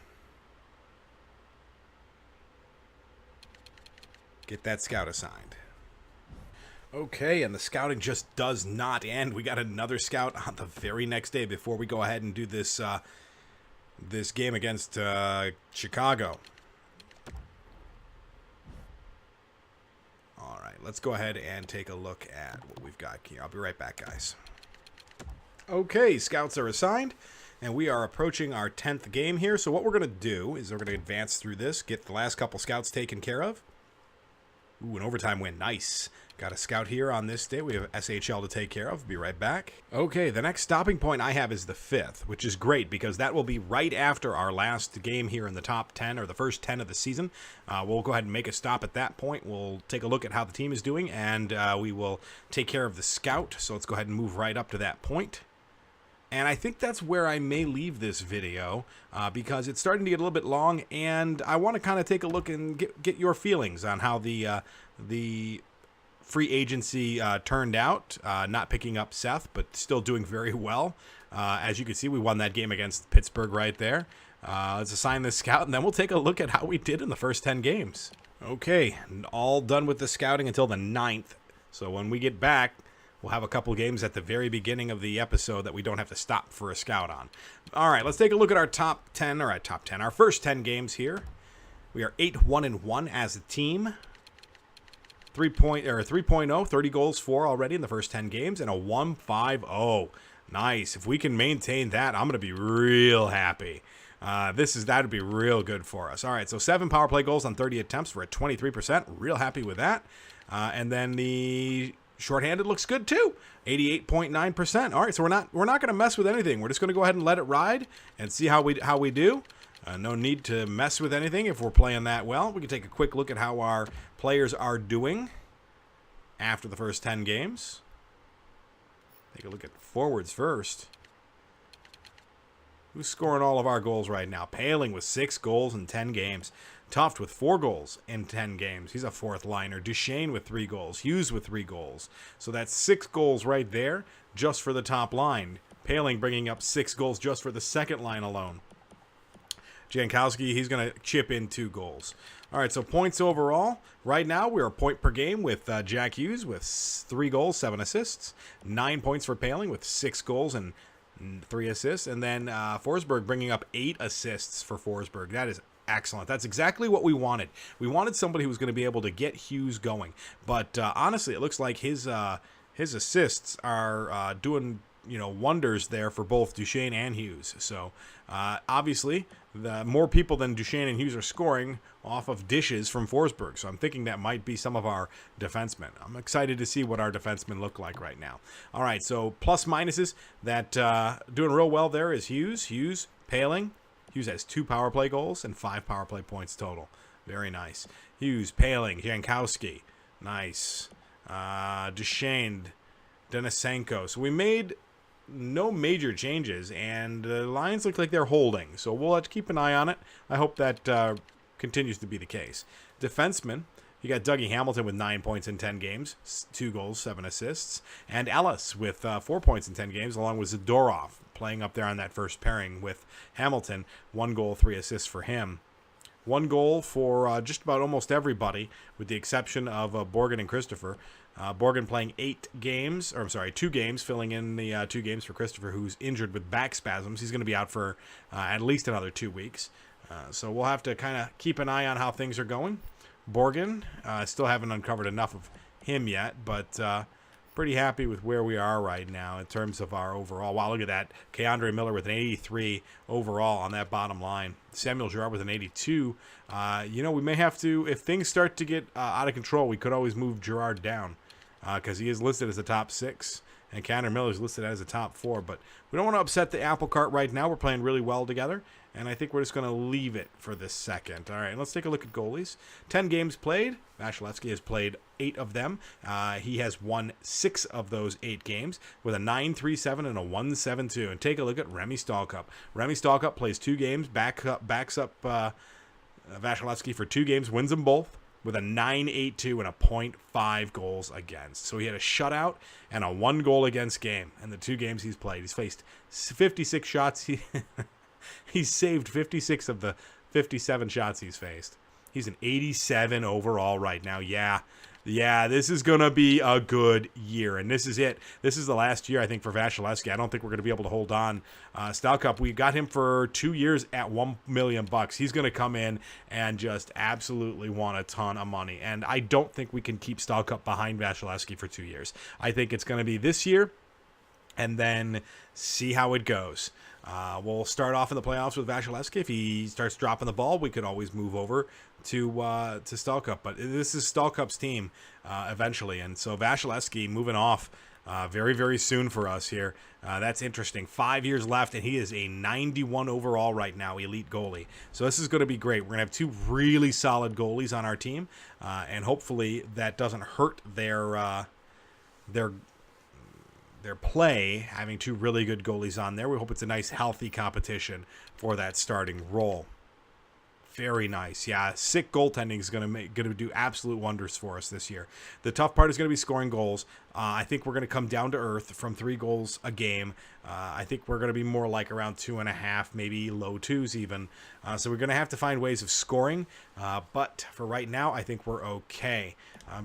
A: Get that scout assigned. Okay, and the scouting just does not end. We got another scout on the very next day before we go ahead and do this this game against Chicago. All right, let's go ahead and take a look at what we've got here. I'll be right back, guys. Okay, scouts are assigned, and we are approaching our 10th game here. So what we're going to do is we're going to advance through this, get the last couple scouts taken care of. Ooh, an overtime win. Nice. Got a scout here on this day. We have SHL to take care of. Be right back. Okay, the next stopping point I have is the 5th, which is great because that will be right after our last game here in the top 10 or the first 10 of the season. We'll go ahead and make a stop at that point. We'll take a look at how the team is doing, and we will take care of the scout. So let's go ahead and move right up to that point. And I think that's where I may leave this video because it's starting to get a little bit long, and I want to kind of take a look and get your feelings on how the free agency turned out. Not picking up Seth, but still doing very well. As you can see, we won that game against Pittsburgh right there. Let's assign this scout, and then we'll take a look at how we did in the first 10 games. Okay, all done with the scouting until the 9th. So when we get back, we'll have a couple games at the very beginning of the episode that we don't have to stop for a scout on. All right, let's take a look at our top 10, our first 10 games here. We are 8-1-1 as a team. 3.0, 30 goals for already in the first 10 games, and a 1.50. Nice. If we can maintain that, I'm going to be real happy. That would be real good for us. All right, so 7 power play goals on 30 attempts for a 23%. Real happy with that. And then the shorthanded looks good too. 88.9%. All right, so we're not going to mess with anything. We're just going to go ahead and let it ride and see how we do. No need to mess with anything if we're playing that well. We can take a quick look at how our players are doing after the first 10 games. Take a look at forwards first. Who's scoring all of our goals right now? Paling with 6 goals in 10 games. Toft with 4 goals in 10 games. He's a fourth liner. Duchesne with 3 goals. Hughes with 3 goals. So that's 6 goals right there just for the top line. Paling bringing up 6 goals just for the second line alone. Jankowski, he's going to chip in 2 goals. All right, so points overall. Right now, we're a point per game with Jack Hughes with 3 goals, 7 assists. 9 points for Paling with 6 goals and 3 assists. And then Forsberg bringing up 8 assists for Forsberg. That is excellent. That's exactly what we wanted. We wanted somebody who was going to be able to get Hughes going. But honestly, it looks like his assists are doing wonders there for both Duchesne and Hughes. So obviously, the more people than Duchesne and Hughes are scoring off of dishes from Forsberg. So I'm thinking that might be some of our defensemen. I'm excited to see what our defensemen look like right now. All right, so plus minuses. That doing real well there is Hughes, Paling. Hughes has 2 power play goals and 5 power play points total. Very nice. Hughes, Paling, Jankowski. Nice. Duchesne, Denisenko. So we made no major changes, and the lines look like they're holding. So we'll have to keep an eye on it. I hope that continues to be the case. Defensemen, you got Dougie Hamilton with 9 points in 10 games, 2 goals, 7 assists. And Ellis with 4 points in 10 games, along with Zadorov playing up there on that first pairing with Hamilton. 1 goal, 3 assists for him. 1 goal for just about almost everybody, with the exception of Borgen and Christopher. Borgen playing 2 games, filling in the 2 games for Christopher, who's injured with back spasms. He's going to be out for at least another 2 weeks. So we'll have to kind of keep an eye on how things are going. Borgen, still haven't uncovered enough of him yet, but pretty happy with where we are right now in terms of our overall. Wow, look at that. Keandre Miller with an 83 overall on that bottom line. Samuel Girard with an 82. We may have to, if things start to get out of control, we could always move Girard down because he is listed as a top 6. And Keandre Miller is listed as a top 4. But we don't want to upset the apple cart right now. We're playing really well together. And I think we're just going to leave it for this second. All right, let's take a look at goalies. 10 games played. Vasilevsky has played 8 of them. He has won 6 of those 8 games with a 9.37 and a 1.72. And take a look at Remy Stallcup. Remy Stallcup plays 2 games, backs up Vasilevsky for 2 games, wins them both with a 9.82 and a .5 goals against. So he had a shutout and a 1 goal against game in the 2 games he's played. He's faced 56 shots. He's saved 56 of the 57 shots he's faced. He's an 87 overall right now. Yeah, this is going to be a good year. And this is it. This is the last year, I think, for Vasilevsky. I don't think we're going to be able to hold on. Stallcup, we got him for 2 years at $1 million. He's going to come in and just absolutely want a ton of money. And I don't think we can keep Stallcup behind Vasilevsky for 2 years. I think it's going to be this year and then see how it goes. We'll start off in the playoffs with Vasilevsky. If he starts dropping the ball, we could always move over to Stallcup. But this is Stallcup's team eventually. And so Vasilevsky moving off very, very soon for us here. That's interesting. 5 years left, and he is a 91 overall right now, elite goalie. So this is going to be great. We're going to have 2 really solid goalies on our team, and hopefully that doesn't hurt their play, having 2 really good goalies on there. We hope it's a nice, healthy competition for that starting role. Very nice. Yeah, sick goaltending is going to do absolute wonders for us this year. The tough part is going to be scoring goals. I think we're going to come down to earth from 3 goals a game. I think we're going to be more like around 2.5, maybe low 2s even. So we're going to have to find ways of scoring. But for right now, I think we're okay.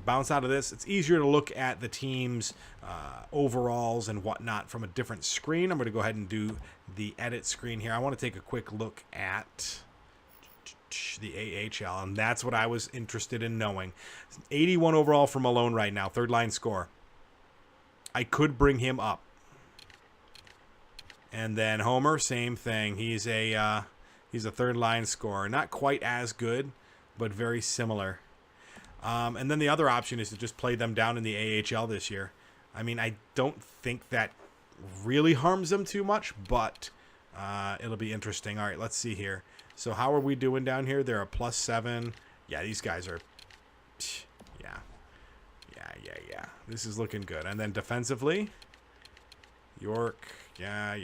A: Bounce out of this. It's easier to look at the team's overalls and whatnot from a different screen. I'm going to go ahead and do the edit screen here. I want to take a quick look at the AHL, and that's what I was interested in knowing. 81 overall for Malone right now, 3rd line score. I could bring him up. And then Homer, same thing. He's a 3rd line scorer. Not quite as good, but very similar. And then the other option is to just play them down in the AHL this year. I mean, I don't think that really harms them too much, but it'll be interesting. All right, let's see here. So how are we doing down here? They're a +7. Yeah, these guys are... Yeah. This is looking good. And then defensively, York. Yeah.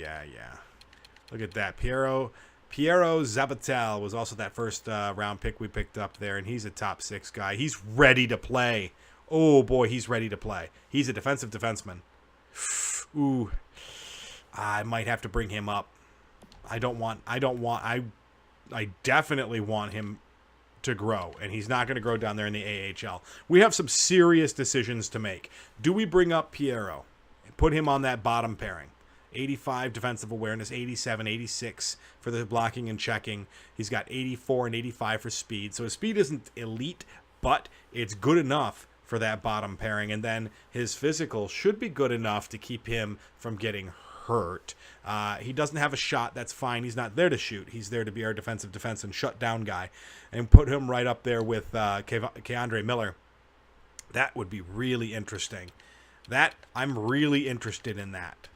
A: Look at that. Piero Zabatel was also that first round pick we picked up there, and he's a top 6 guy. He's ready to play. Oh, boy, he's ready to play. He's a defensive defenseman. Ooh. I might have to bring him up. I definitely want him to grow, and he's not going to grow down there in the AHL. We have some serious decisions to make. Do we bring up Piero and put him on that bottom pairing? 85 defensive awareness, 87, 86 for the blocking and checking. He's got 84 and 85 for speed. So his speed isn't elite, but it's good enough for that bottom pairing. And then his physical should be good enough to keep him from getting hurt. He doesn't have a shot. That's fine. He's not there to shoot. He's there to be our defensive defense and shut down guy, and put him right up there with K'Andre Miller. That would be really interesting. I'm really interested in that.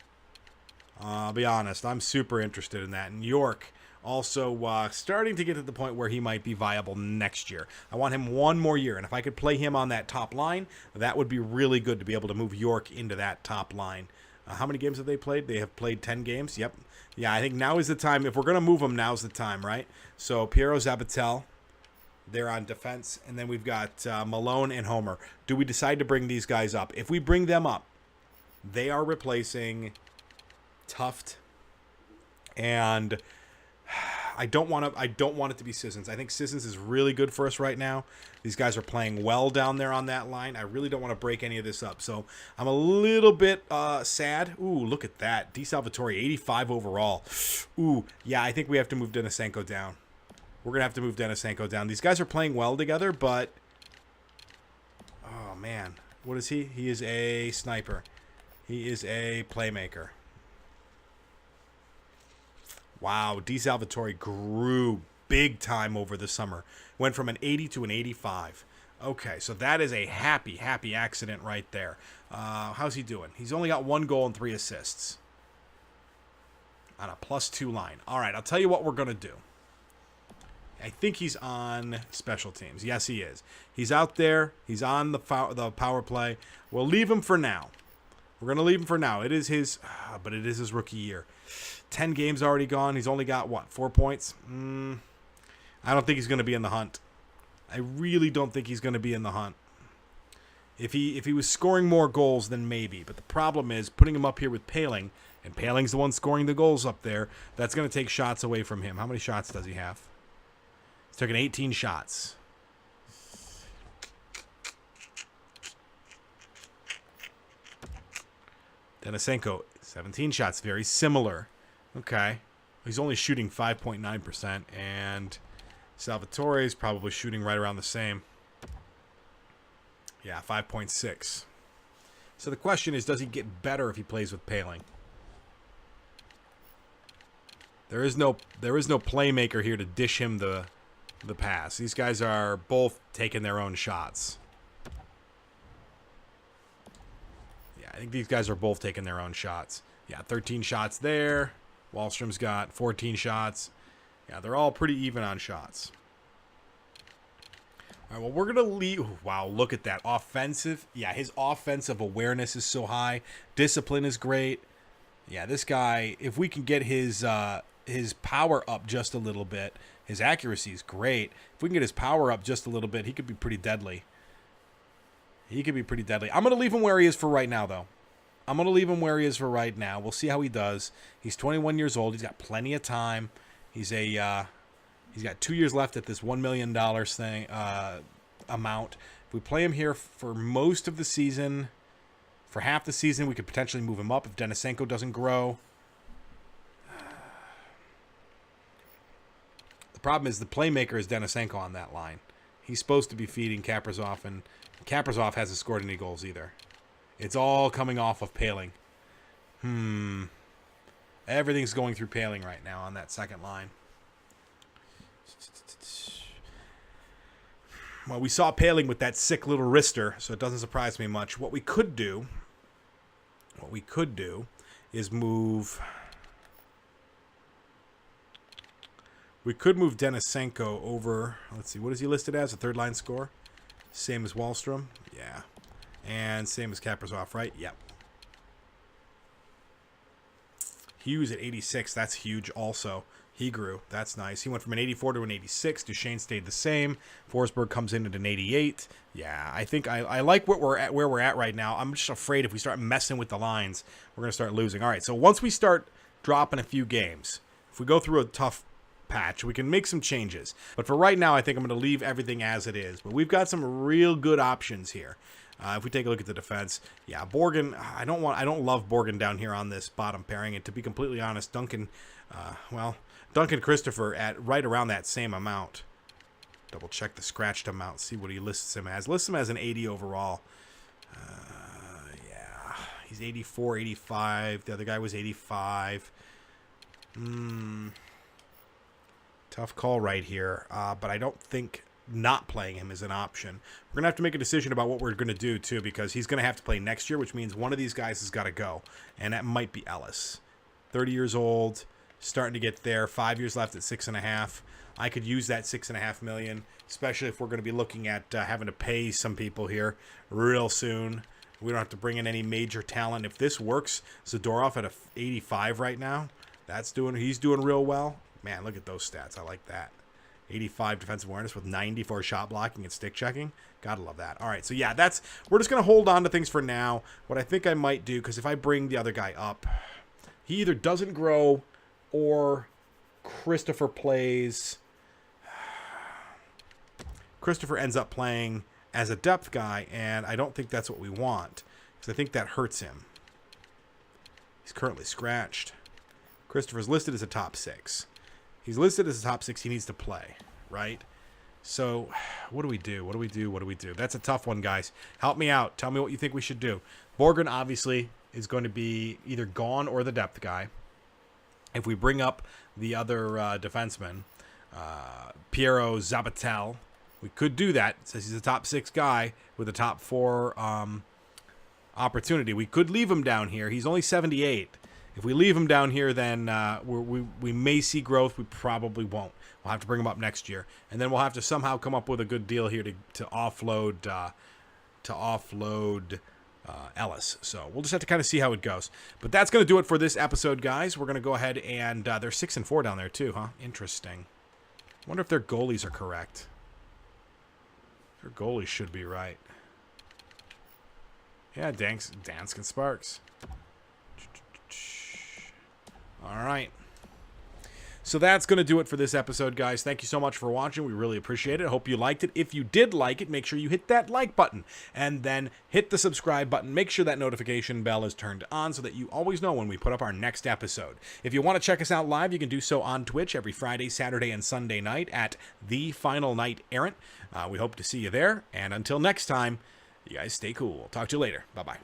A: I'll be honest. I'm super interested in that. And York also starting to get to the point where he might be viable next year. I want him one more year, and if I could play him on that top line, that would be really good to be able to move York into that top line. How many games have they played? They have played 10 games. Yep. Yeah, I think now is the time. If we're going to move them, now's the time, right? So Piero Zabatel, they're on defense. And then we've got Malone and Homer. Do we decide to bring these guys up? If we bring them up, they are replacing Tuft. And I don't want it to be Sissons. I think Sissons is really good for us right now. These guys are playing well down there on that line. I really don't want to break any of this up. So I'm a little bit sad. Ooh, look at that. DeSalvatore, 85 overall. Ooh, yeah, I think we have to move Denisenko down. We're going to have to move Denisenko down. These guys are playing well together, but... Oh, man. What is he? He is a sniper. He is a playmaker. Wow, DeSalvatore grew big time over the summer. Went from an 80 to an 85. Okay, so that is a happy accident right there. How's he doing? He's only got 1 goal and 3 assists. On a +2 line. All right, I'll tell you what we're going to do. I think he's on special teams. Yes, he is. He's out there. He's on the power play. We'll leave him for now. We're going to leave him for now. It is his rookie year. 10 games already gone. He's only got, 4 points? I don't think he's going to be in the hunt. I really don't think he's going to be in the hunt. If he was scoring more goals, then maybe. But the problem is putting him up here with Paling, and Paling's the one scoring the goals up there. That's going to take shots away from him. How many shots does he have? He's taken 18 shots. Denisenko, 17 shots. Very similar. Okay. He's only shooting 5.9%, and Salvatore is probably shooting right around the same. Yeah, 5.6. So the question is, does he get better if he plays with Paling? There is no playmaker here to dish him the pass. These guys are both taking their own shots. Yeah, I think these guys are both taking their own shots. Yeah, 13 shots there. Wahlstrom's got 14 shots. Yeah, they're all pretty even on shots. All right, well, we're going to leave. Wow, look at that. Offensive. Yeah, his offensive awareness is so high. Discipline is great. Yeah, this guy, if we can get his power up just a little bit, his accuracy is great. If we can get his power up just a little bit, he could be pretty deadly. He could be pretty deadly. I'm going to leave him where he is for right now, though. I'm going to leave him where he is for right now. We'll see how he does. He's 21 years old. He's got plenty of time. He's got 2 years left at this $1 million thing amount. If we play him here for most of the season, for half the season, we could potentially move him up if Denisenko doesn't grow. The problem is the playmaker is Denisenko on that line. He's supposed to be feeding Kaprizov, and Kaprizov hasn't scored any goals either. It's all coming off of Paling. Everything's going through Paling right now on that second line. Well, we saw Paling with that sick little wrister, so it doesn't surprise me much. What we could do is move... We could move Denisenko over... Let's see, what is he listed as? A third-line scorer? Same as Wahlstrom? Yeah. And same as Kaprizov, right? Yep. Hughes at 86. That's huge also. He grew. That's nice. He went from an 84 to an 86. Duchesne stayed the same. Forsberg comes in at an 88. Yeah, I think I like where we're at right now. I'm just afraid if we start messing with the lines, we're going to start losing. All right, so once we start dropping a few games, if we go through a tough patch, we can make some changes. But for right now, I think I'm going to leave everything as it is. But we've got some real good options here. If we take a look at the defense, yeah, Borgen. I don't love Borgen down here on this bottom pairing. And to be completely honest, Duncan Christopher at right around that same amount. double check the scratched amount, see what he lists him as. Lists him as an 80 overall. Yeah, he's 84, 85. The other guy was 85. Tough call right here, but I don't think not playing him is an option. We're going to have to make a decision about what we're going to do, too, because he's going to have to play next year, which means one of these guys has got to go, and that might be Ellis. 30 years old, starting to get there, 5 years left at 6.5. I could use that $6.5 million, especially if we're going to be looking at having to pay some people here real soon. We don't have to bring in any major talent. If this works, Zadorov at a 85 right now, he's doing real well. Man, look at those stats. I like that. 85 defensive awareness with 94 shot blocking and stick checking. Gotta love that. All right, so yeah, we're just going to hold on to things for now. What I think I might do, because if I bring the other guy up, he either doesn't grow or Christopher ends up playing as a depth guy, and I don't think that's what we want, because I think that hurts him. He's currently scratched. Christopher's listed as a top 6. He's listed as a top 6. He needs to play, right? So what do we do? What do we do? What do we do? That's a tough one, guys. Help me out. Tell me what you think we should do. Borgren, obviously, is going to be either gone or the depth guy. If we bring up the other defenseman, Piero Zabatel, we could do that. It says he's a top 6 guy with a top 4 opportunity. We could leave him down here. He's only 78. If we leave him down here, then we may see growth. We probably won't. We'll have to bring him up next year, and then we'll have to somehow come up with a good deal here to offload Ellis. So we'll just have to kind of see how it goes. But that's going to do it for this episode, guys. We're going to go ahead and they're 6-4 down there too, huh? Interesting. Wonder if their goalies are correct. Their goalies should be right. Yeah, Dansk and Sparks. All right. So that's going to do it for this episode, guys. Thank you so much for watching. We really appreciate it. I hope you liked it. If you did like it, make sure you hit that like button and then hit the subscribe button. Make sure that notification bell is turned on so that you always know when we put up our next episode. If you want to check us out live, you can do so on Twitch every Friday, Saturday, and Sunday night at The Final Knight Errant. We hope to see you there. And until next time, you guys stay cool. Talk to you later. Bye-bye.